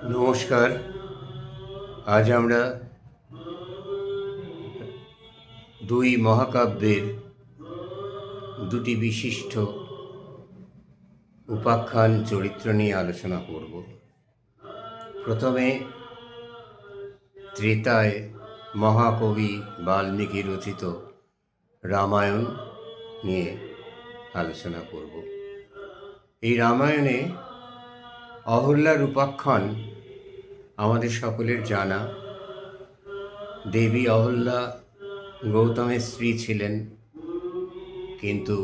নমস্কার। আজ আমরা দুই মহাকাব্যের দুটি বিশিষ্ট উপাখ্যান চরিত্র নিয়ে আলোচনা করব। প্রথমে ত্রেতায় মহাকবি বাল্মীকি রচিত রামায়ণ নিয়ে আলোচনা করব। এই রামায়ণে অহল্যার উপাখ্যান আমাদের সকলের জানা। দেবী অহল্যা গৌতমের স্ত্রী ছিলেন, কিন্তু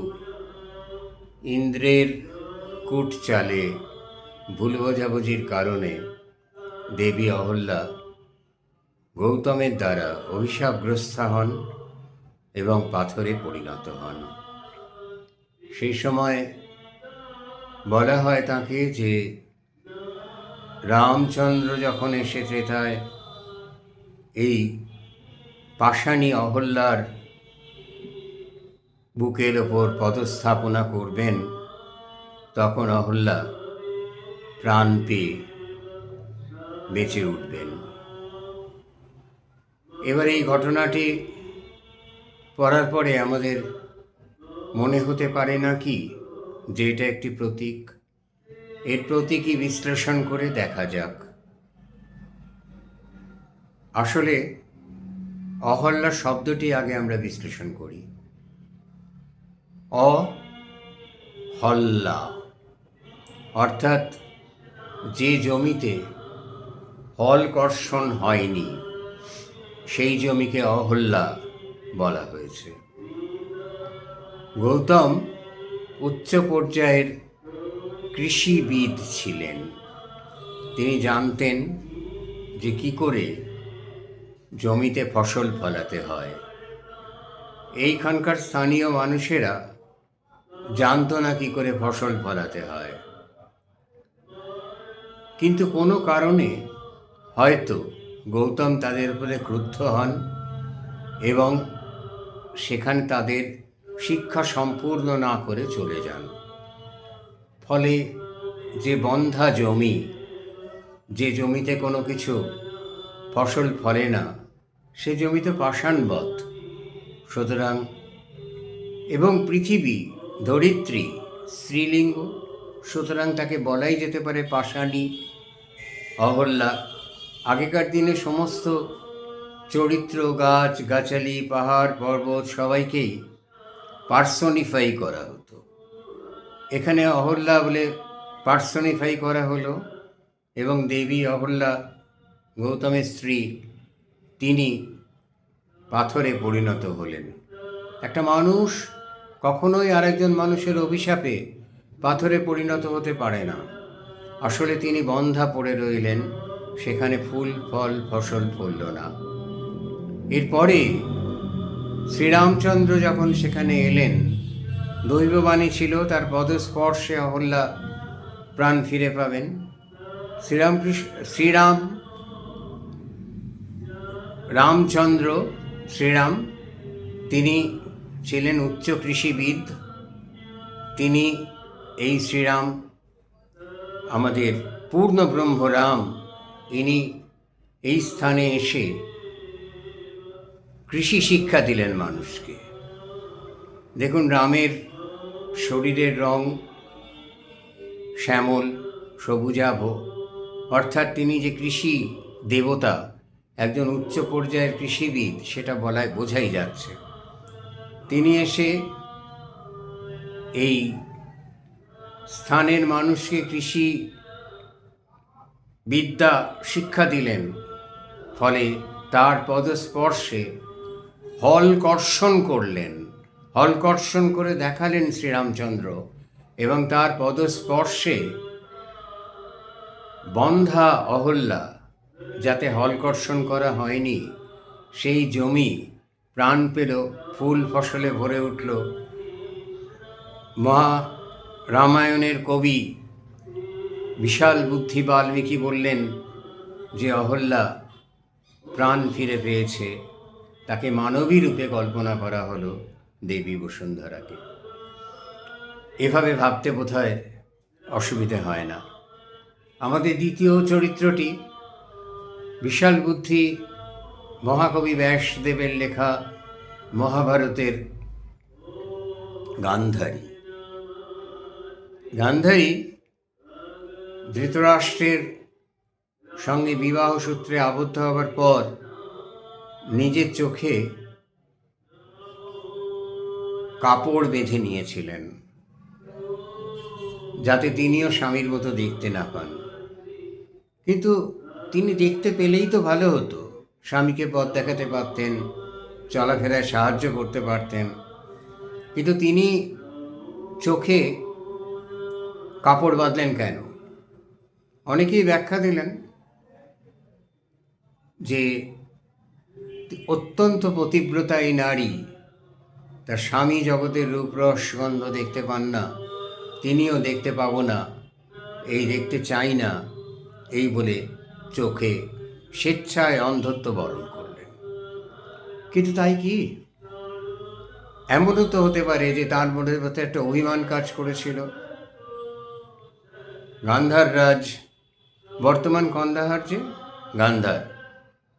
ইন্দ্রের কূট চালে ভুল বোঝাবুঝির কারণে দেবী অহল্যা গৌতমের দ্বারা অভিশাপগ্রস্তা হন এবং পাথরে পরিণত হন। সেই সময় বলা হয় তাকে যে রামচন্দ্র যখন এসে ত্রেতায় এই পাষাণী অহল্যার বুকের ওপর পদস্থাপনা করবেন, তখন অহল্যা প্রাণ পেয়ে বেঁচে উঠবেন। এবার এই ঘটনাটি পড়ার পরে আমাদের মনে হতে পারে না কি যে এটা একটি প্রতীক? এর প্রতীকই বিশ্লেষণ করে দেখা যাক। আসলে অহল্যা শব্দটি আগে আমরা বিশ্লেষণ করি। অহল্যা অর্থাৎ যে জমিতে হল কর্ষণ হয়নি সেই জমিকে অহল্যা বলা হয়েছে। গৌতম উচ্চ পর্যায়ের কৃষিবিদ ছিলেন। তিনি জানতেন যে কি করে জমিতে ফসল ফলাতে হয়। এইখানকার স্থানীয় মানুষেরা জানতো না কি করে ফসল ফলাতে হয়, কিন্তু কোনো কারণে হয়তো গৌতম তাদের উপরে ক্রুদ্ধ হন এবং সেখানে তাদের শিক্ষা সম্পূর্ণ না করে চলে যান। ফলে যে বন্ধা জমি, যে জমিতে কোনো কিছু ফসল ফলে না, সে জমিতে পাষাণবৎ। সুতরাং এবং পৃথিবী ধরিত্রী স্ত্রীলিঙ্গ, সুতরাং তাকে বলাই যেতে পারে পাষাণী। অহল্যা আগেকার দিনে সমস্ত চরিত্র, গাছ গাছালি, পাহাড় পর্বত সবাইকেই পার্সনিফাই করা হতো। এখানে অহল্যা বলে পার্সনিফাই করা হলো এবং দেবী অহল্যা গৌতমের স্ত্রী, তিনি পাথরে পরিণত হলেন। একটা মানুষ কখনোই আরেকজন মানুষের অভিশাপে পাথরে পরিণত হতে পারে না। আসলে তিনি বন্ধা পড়ে রইলেন, সেখানে ফুল ফল ফসল ফলল না। এরপরে শ্রীরামচন্দ্র যখন সেখানে এলেন, দৈববাণী ছিল তার পদস্পর্শে অহল্যা প্রাণ ফিরে পাবেন। শ্রীরাম তিনি ছিলেন উচ্চ কৃষিবিদ। তিনি এই শ্রীরাম, আমাদের পূর্ণ ব্রহ্ম রাম, ইনি এই স্থানে এসে কৃষি শিক্ষা দিলেন মানুষকে। দেখুন, রামের শরীরের রং শ্যামল সবুজাভ, অর্থাৎ তিনি যে কৃষি দেবতা, একজন উচ্চ পর্যায়ের কৃষিবিদ, সেটা বোঝাই যাচ্ছে। তিনি এসে এই স্থানের মানুষকে কৃষি বিদ্যা শিক্ষা দিলেন। ফলে তার পদস্পর্শে হল কর্ষণ করলেন, হল কর্ষণ করে দেখালেন শ্রীরামচন্দ্র, এবং তার পদস্পর্শে বন্ধা অহল্যা, যাতে হল কর্ষণ করা হয়নি, সেই জমি প্রাণ পেল, ফুল ফসলে ভরে উঠল। রামায়ণের কবি বিশাল বুদ্ধি বাল্মীকি বললেন যে অহল্যা প্রাণ ফিরে পেয়েছে। তাকে মানবী রূপে কল্পনা করা হলো দেবী বসুন্ধরাকে। এভাবে ভাবতে বোধহয় অসুবিধে হয় না। আমাদের দ্বিতীয় চরিত্রটি বিশাল বুদ্ধি মহাকবি ব্যাসদেবের লেখা মহাভারতের গান্ধারী। গান্ধারী ধৃতরাষ্ট্রের সঙ্গে বিবাহ সূত্রে আবদ্ধ হবার পর নিজের চোখে কাপড় বেঁধে নিয়েছিলেন, যাতে তিনিও স্বামীর মতো দেখতে না পান। কিন্তু তিনি দেখতে পেলেই তো ভালো হতো, স্বামীকে পথ দেখাতে পারতেন, চলাফেরায় সাহায্য করতে পারতেন। কিন্তু তিনি চোখে কাপড় বাঁধলেন কেন? অনেকেই ব্যাখ্যা দিলেন যে অত্যন্ত পতিব্রতা এই নারী, তার স্বামী জগতের রূপরস গন্ধ দেখতে পান না, তিনিও দেখতে পাবো না, এই দেখতে চাই না, এই বলে চোখে স্বেচ্ছায় অন্ধত্ব বরণ করলেন। কিন্তু তাই কি? এমনও তো হতে পারে যে তার মধ্যে একটা অভিমান কাজ করেছিল। গান্ধার রাজ, বর্তমান কন্দাহার যে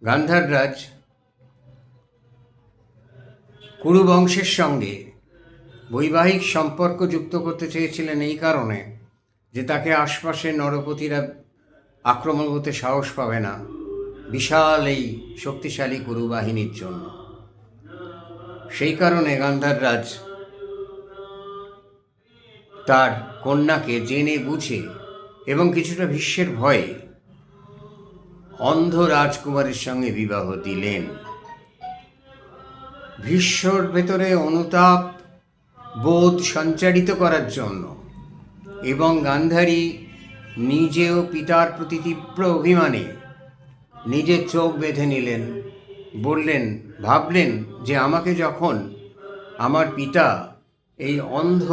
গান্ধার রাজ কুরু বংশের সঙ্গে বৈবাহিক সম্পর্ক যুক্ত করতে চেয়েছিলেন এই কারণে যে তাকে আশপাশের নরপতিরা আক্রমণ করতে সাহস পাবে না বিশাল এই শক্তিশালী কুরু বাহিনীর জন্য। সেই কারণে গান্ধার রাজ তার কন্যাকে জেনে বুঝে এবং কিছুটা ভীষ্মের ভয়ে অন্ধ রাজকুমারের সঙ্গে বিবাহ দিলেন। ভীষ্মর ভেতরে অনুতাপ বোধ সঞ্চারিত করার জন্য এবং গান্ধারী নিজেও পিতার প্রতি তীব্র অভিমানে নিজের চোখ বেঁধে নিলেন। ভাবলেন যে আমাকে যখন আমার পিতা এই অন্ধ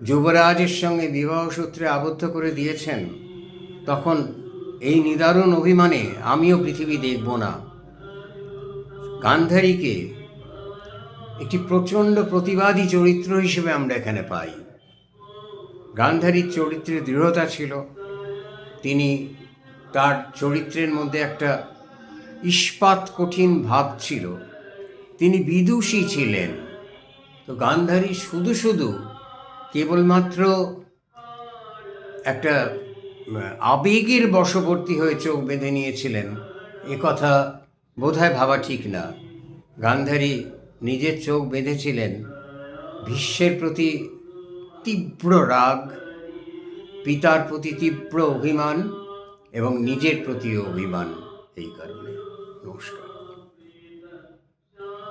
যুবরাজের সঙ্গে বিবাহ সূত্রে আবদ্ধ করে দিয়েছেন, তখন এই নিদারুণ অভিমানে আমিও পৃথিবী দেখব না। গান্ধারীকে একটি প্রচণ্ড প্রতিবাদী চরিত্র হিসেবে আমরা এখানে পাই। গান্ধারীর চরিত্রে দৃঢ়তা ছিল, তিনি তার চরিত্রের মধ্যে একটা ইস্পাত কঠিন ভাব ছিল, তিনি বিদুষী ছিলেন। তো গান্ধারী শুধু কেবলমাত্র একটা আবেগের বশবর্তী হয়ে চোখ বেঁধে নিয়েছিলেন, এ কথা বোধহয় ভাবা ঠিক না। গান্ধারী নিজের চোখ বেঁধেছিলেন ভীষ্মের প্রতি তীব্র রাগ, পিতার প্রতি তীব্র অভিমান এবং নিজের প্রতিও অভিমান। এই কারণে। নমস্কার।